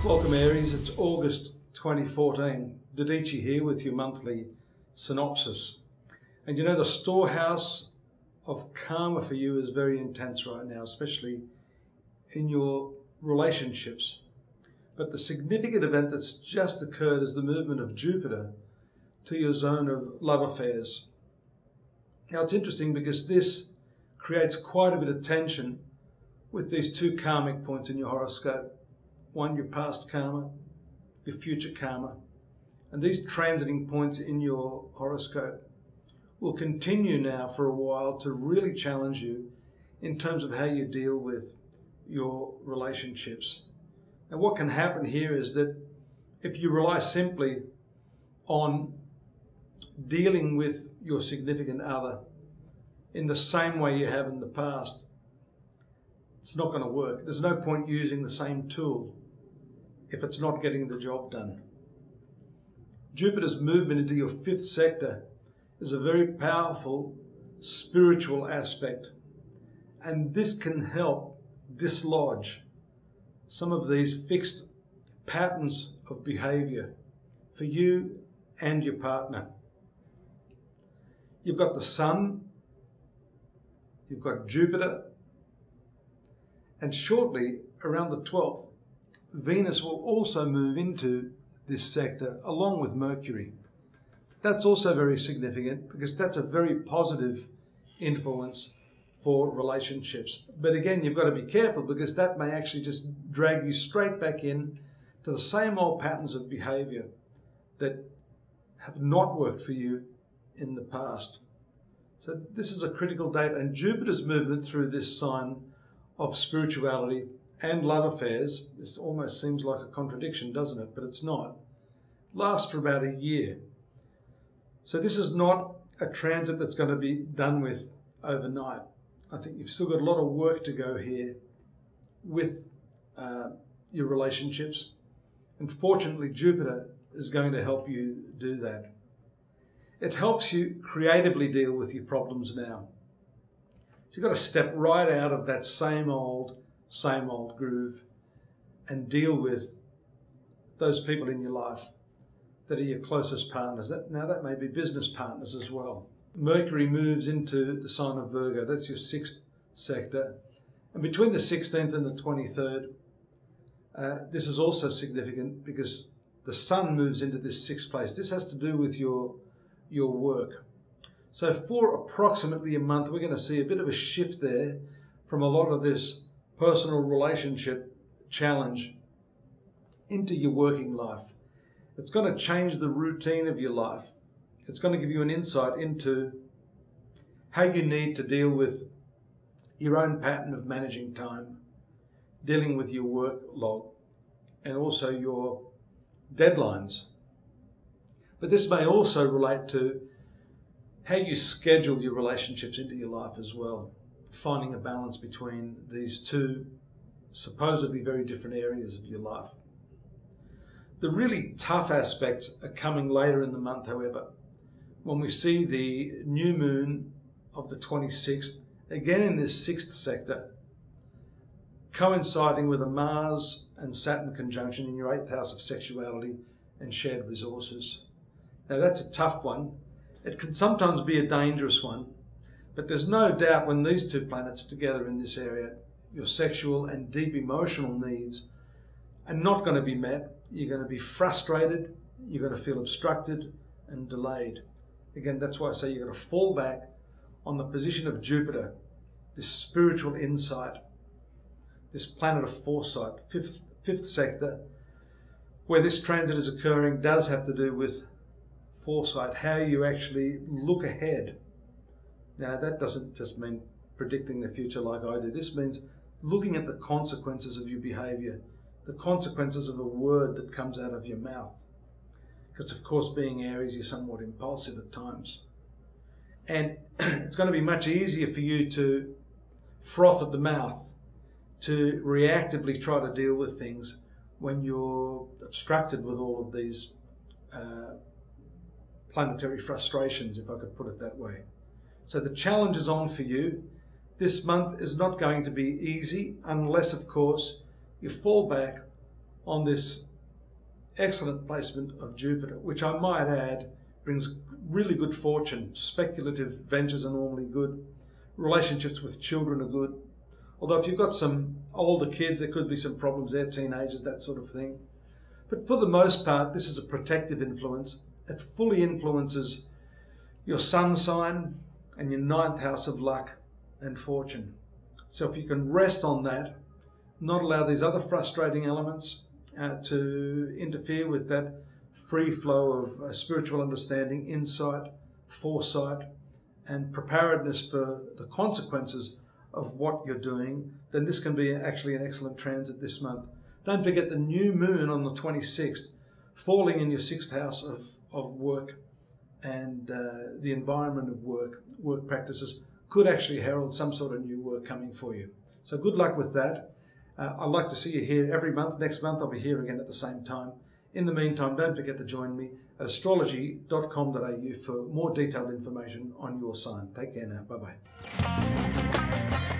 Welcome Aries, it's August 2014. Dadhichi here with your monthly synopsis. And you know, the storehouse of karma for you is very intense right now, especially in your relationships. But the significant event that's just occurred is the movement of Jupiter to your zone of love affairs. Now it's interesting because this creates quite a bit of tension with these two karmic points in your horoscope. One, your past karma, your future karma. And these transiting points in your horoscope will continue now for a while to really challenge you in terms of how you deal with your relationships. And what can happen here is that if you rely simply on dealing with your significant other in the same way you have in the past, it's not going to work. There's no point using the same tool if it's not getting the job done. Jupiter's movement into your fifth sector is a very powerful spiritual aspect, and this can help dislodge some of these fixed patterns of behavior for you and your partner. You've got the Sun, you've got Jupiter, and shortly, around the 12th, Venus will also move into this sector along with Mercury. That's also very significant because that's a very positive influence for relationships. But again, you've got to be careful because that may actually just drag you straight back in to the same old patterns of behavior that have not worked for you in the past. So this is a critical date, and Jupiter's movement through this sign of spirituality and love affairs, this almost seems like a contradiction, doesn't it? But it's not. Lasts for about a year. So this is not a transit that's going to be done with overnight. I think you've still got a lot of work to go here with your relationships. And fortunately, Jupiter is going to help you do that. It helps you creatively deal with your problems now. So you've got to step right out of that same old groove and deal with those people in your life that are your closest partners. Now that may be business partners as well. Mercury moves into the sign of Virgo. That's your sixth sector. And between the 16th and the 23rd, this is also significant because the Sun moves into this sixth place. This has to do with your work. So for approximately a month, we're going to see a bit of a shift there from a lot of this personal relationship challenge into your working life. It's going to change the routine of your life. It's going to give you an insight into how you need to deal with your own pattern of managing time, dealing with your work log, and also your deadlines. But this may also relate to how you schedule your relationships into your life as well, finding a balance between these two supposedly very different areas of your life. The really tough aspects are coming later in the month, however, when we see the new moon of the 26th, again in this sixth sector, coinciding with a Mars and Saturn conjunction in your 8th house of sexuality and shared resources. Now that's a tough one. It can sometimes be a dangerous one, but there's no doubt when these two planets are together in this area, your sexual and deep emotional needs are not going to be met. You're going to be frustrated, you're going to feel obstructed and delayed. Again, that's why I say you've got to fall back on the position of Jupiter, this spiritual insight, this planet of foresight, fifth sector, where this transit is occurring does have to do with foresight, how you actually look ahead. Now, that doesn't just mean predicting the future like I do. This means looking at the consequences of your behavior, the consequences of a word that comes out of your mouth. Because, of course, being Aries, you're somewhat impulsive at times. And it's going to be much easier for you to froth at the mouth, to reactively try to deal with things when you're obstructed with all of these planetary frustrations, if I could put it that way. So the challenge is on for you. This month is not going to be easy unless, of course, you fall back on this excellent placement of Jupiter, which I might add brings really good fortune. Speculative ventures are normally good. Relationships with children are good. Although if you've got some older kids, there could be some problems there, teenagers, that sort of thing. But for the most part, this is a protective influence. It fully influences your sun sign and your 9th house of luck and fortune. So if you can rest on that, not allow these other frustrating elements to interfere with that free flow of spiritual understanding, insight, foresight, and preparedness for the consequences of what you're doing, then this can be actually an excellent transit this month. Don't forget the new moon on the 26th, falling in your 6th house of work and the environment of work practices, could actually herald some sort of new work coming for you. So good luck with that. I'd like to see you here every month. Next month I'll be here again at the same time. In the meantime, don't forget to join me at astrology.com.au for more detailed information on your sign. Take care now. Bye-bye.